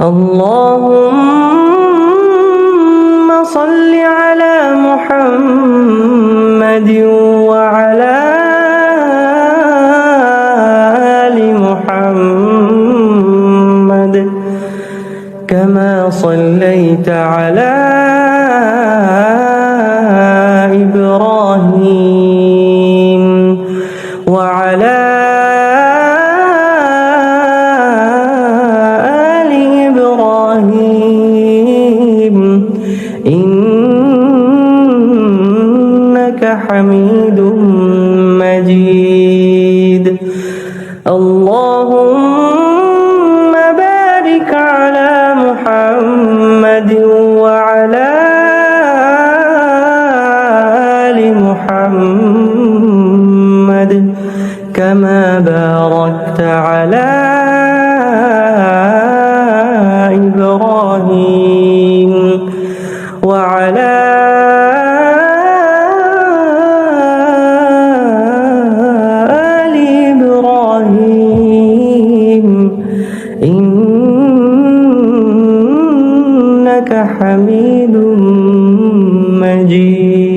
اللهم صل على محمد وعلى آل محمد كما صليت على إبراهيم وعلى آل إبراهيم إنك حميد مجيد. اللهم بارك على محمد وعلى آل محمد كما باركت على إبراهيم وعلى آل إبراهيم إنك حميد مجيد.